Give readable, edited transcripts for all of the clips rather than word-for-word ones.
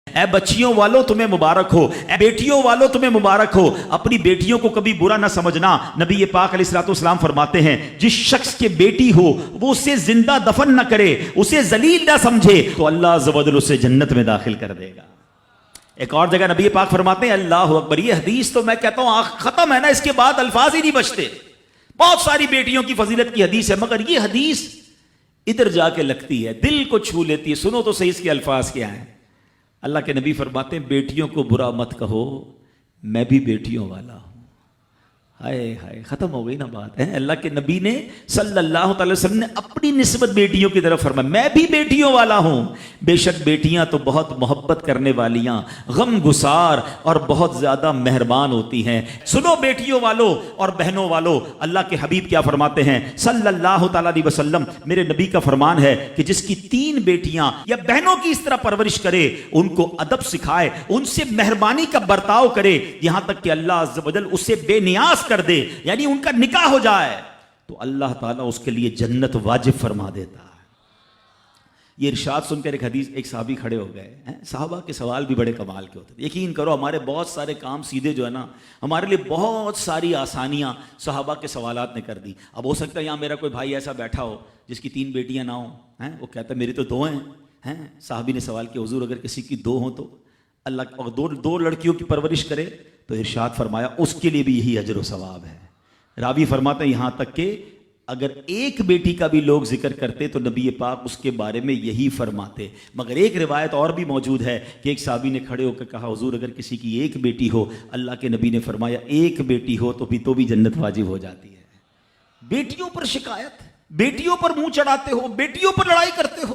اے بچیوں والوں تمہیں مبارک ہو، اے بیٹیوں والوں تمہیں مبارک ہو، اپنی بیٹیوں کو کبھی برا نہ سمجھنا۔ نبی پاک علیہ الصلوۃ والسلام فرماتے ہیں جس شخص کے بیٹی ہو وہ اسے زندہ دفن نہ کرے، اسے ذلیل نہ سمجھے، تو اللہ عز و جل اسے جنت میں داخل کر دے گا۔ ایک اور جگہ نبی پاک فرماتے ہیں اللہ اکبر، یہ حدیث تو میں کہتا ہوں ختم ہے نا، اس کے بعد الفاظ ہی نہیں بچتے۔ بہت ساری بیٹیوں کی فضیلت کی حدیث ہے، مگر یہ حدیث ادھر جا کے لگتی ہے، دل کو چھو لیتی ہے۔ سنو تو صحیح اس کے الفاظ کیا ہیں۔ اللہ کے نبی فرماتے ہیں بیٹیوں کو برا مت کہو، میں بھی بیٹیوں والا ہوں۔ ہائے ہائے، ختم ہو گئی نا بات ہے۔ اللہ کے نبی نے صلی اللہ تعالی وسلم نے اپنی نسبت بیٹیوں کی طرف فرمایا میں بھی بیٹیوں والا ہوں۔ بے شک بیٹیاں تو بہت محبت کرنے والیاں، غم گسار اور بہت زیادہ مہربان ہوتی ہیں۔ سنو بیٹیوں والوں اور بہنوں والوں، اللہ کے حبیب کیا فرماتے ہیں صلی اللہ تعالی علیہ وسلم، میرے نبی کا فرمان ہے کہ جس کی 3 بیٹیاں یا بہنوں کی اس طرح پرورش کرے، ان کو ادب سکھائے، ان سے مہربانی کا برتاؤ کرے، یہاں تک کہ اللہ عز و جل اسے بے نیاز کر دے، یعنی ان کا نکاح ہو جائے، تو اللہ تعالیٰ اس کے لیے جنت واجب فرما دیتا ہے۔ یہ ارشاد سن کر ایک صحابی کھڑے ہو گئے ہیں۔ صحابہ کے سوال بھی بڑے کمال کے ہوتے ہیں۔ یقین کرو ہمارے بہت سارے کام سیدھے جو ہے نا، ہمارے لیے بہت ساری آسانیاں صحابہ کے سوالات نے کر دی۔ اب ہو سکتا ہے یہاں میرا کوئی بھائی ایسا بیٹھا ہو جس کی 3 بیٹیاں نہ ہوں، وہ کہتا ہے میری تو 2 ہیں۔ صحابی نے سوال کیا حضور اگر کسی کی 2 ہوں تو اللہ، اور 2 لڑکیوں کی پرورش کرے تو ارشاد فرمایا اس کے لیے بھی یہی اجر و ثواب ہے۔ راوی فرماتے ہیں یہاں تک کہ اگر ایک بیٹی کا بھی لوگ ذکر کرتے تو نبی پاک اس کے بارے میں یہی فرماتے۔ مگر ایک روایت اور بھی موجود ہے کہ ایک صحابی نے کھڑے ہو کر کہا حضور اگر کسی کی 1 بیٹی ہو، اللہ کے نبی نے فرمایا 1 بیٹی ہو تو بھی جنت واجب ہو جاتی ہے۔ بیٹیوں پر شکایت، بیٹیوں پر منہ چڑھاتے ہو، بیٹیوں پر لڑائی کرتے ہو،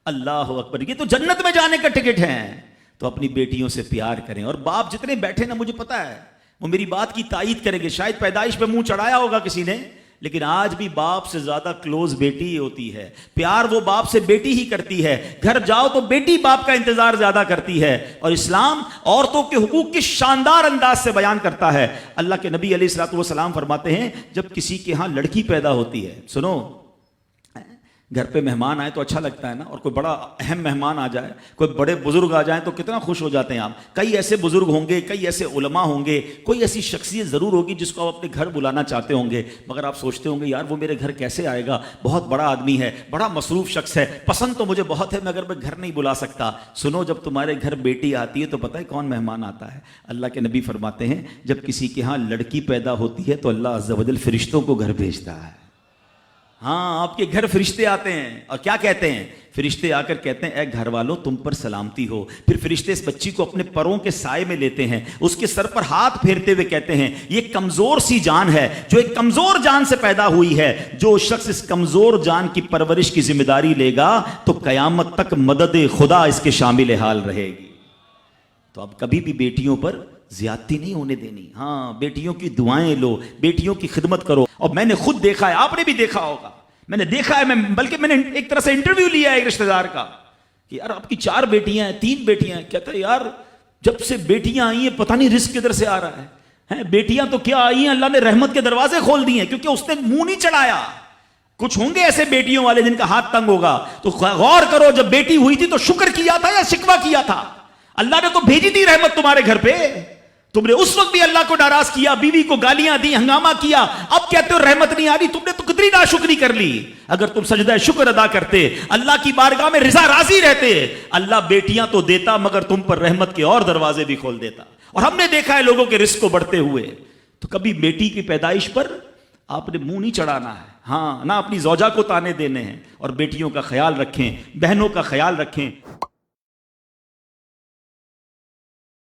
اللہ اکبر، یہ تو جنت میں جانے کا ٹکٹ ہے۔ تو اپنی بیٹیوں سے پیار کریں۔ اور باپ جتنے بیٹھے نا، مجھے پتا ہے وہ میری بات کی تائید کریں گے، شاید پیدائش پہ منہ چڑھایا ہوگا کسی نے، لیکن آج بھی باپ سے زیادہ کلوز بیٹی ہی ہوتی ہے۔ پیار وہ باپ سے بیٹی ہی کرتی ہے، گھر جاؤ تو بیٹی باپ کا انتظار زیادہ کرتی ہے۔ اور اسلام عورتوں کے حقوق کی شاندار انداز سے بیان کرتا ہے۔ اللہ کے نبی علیہ الصلوۃ والسلام فرماتے ہیں جب کسی کے ہاں لڑکی پیدا ہوتی ہے، سنو، گھر پہ مہمان آئے تو اچھا لگتا ہے نا، اور کوئی بڑا اہم مہمان آ جائے، کوئی بڑے بزرگ آ جائیں تو کتنا خوش ہو جاتے ہیں آپ۔ کئی ایسے بزرگ ہوں گے، کئی ایسے علماء ہوں گے، کوئی ایسی شخصیت ضرور ہوگی جس کو آپ اپنے گھر بلانا چاہتے ہوں گے، مگر آپ سوچتے ہوں گے یار وہ میرے گھر کیسے آئے گا، بہت بڑا آدمی ہے، بڑا مصروف شخص ہے، پسند تو مجھے بہت ہے مگر میں گھر نہیں بلا سکتا۔ سنو، جب تمہارے گھر بیٹی آتی ہے تو پتہ ہے کون مہمان آتا ہے؟ اللہ کے نبی فرماتے ہیں جب کسی کے ہاں لڑکی پیدا ہوتی ہے تو اللہ عز و جل فرشتوں کو گھر بھیجتا ہے۔ ہاں، آپ کے گھر فرشتے آتے ہیں اور کیا کہتے ہیں؟ فرشتے آ کر کہتے ہیں اے گھر والوں تم پر سلامتی ہو۔ پھر فرشتے اس بچی کو اپنے پروں کے سائے میں لیتے ہیں، اس کے سر پر ہاتھ پھیرتے ہوئے کہتے ہیں یہ کمزور سی جان ہے جو ایک کمزور جان سے پیدا ہوئی ہے، جو شخص اس کمزور جان کی پرورش کی ذمہ داری لے گا تو قیامت تک مدد خدا اس کے شامل حال رہے گی۔ تو اب کبھی بھی بیٹیوں پر زیادتی نہیں ہونے دینی۔ ہاں، بیٹیوں کی دعائیں لو، بیٹیوں کی خدمت کرو۔ اور میں نے خود دیکھا ہے، آپ نے بھی دیکھا ہوگا، میں نے دیکھا ہے، بلکہ میں نے ایک طرح سے انٹرویو لیا ہے ایک رشتہ دار کا کہ یار آپ کی 4 بیٹیاں ہیں، 3 بیٹیاں ہیں، کہتا ہے یار جب سے بیٹیاں آئی ہیں پتہ نہیں رزق کدھر سے آ رہا ہے۔ بیٹیاں تو کیا آئی ہیں، اللہ نے رحمت کے دروازے کھول دیے ہیں، کیونکہ اس نے منہ نہیں چڑھایا۔ کچھ ہوں گے ایسے بیٹیوں والے جن کا ہاتھ تنگ ہوگا، تو غور کرو جب بیٹی ہوئی تھی تو شکر کیا تھا یا شکوہ کیا تھا؟ اللہ نے تو بھیجی تھی رحمت تمہارے گھر پہ، تم نے اس وقت بھی اللہ کو ناراض کیا، بیوی کو گالیاں دی، ہنگامہ کیا، اب کہتے ہو رحمت نہیں آ رہی۔ تم نے تو کتنی ناشکری کر لی۔ اگر تم سجدہ شکر ادا کرتے، اللہ کی بارگاہ میں رضا راضی رہتے، اللہ بیٹیاں تو دیتا مگر تم پر رحمت کے اور دروازے بھی کھول دیتا۔ اور ہم نے دیکھا ہے لوگوں کے رزق کو بڑھتے ہوئے۔ تو کبھی بیٹی کی پیدائش پر آپ نے منہ نہیں چڑھانا ہے، ہاں، نہ اپنی زوجہ کو تانے دینے ہیں، اور بیٹیوں کا خیال رکھیں، بہنوں کا خیال رکھیں۔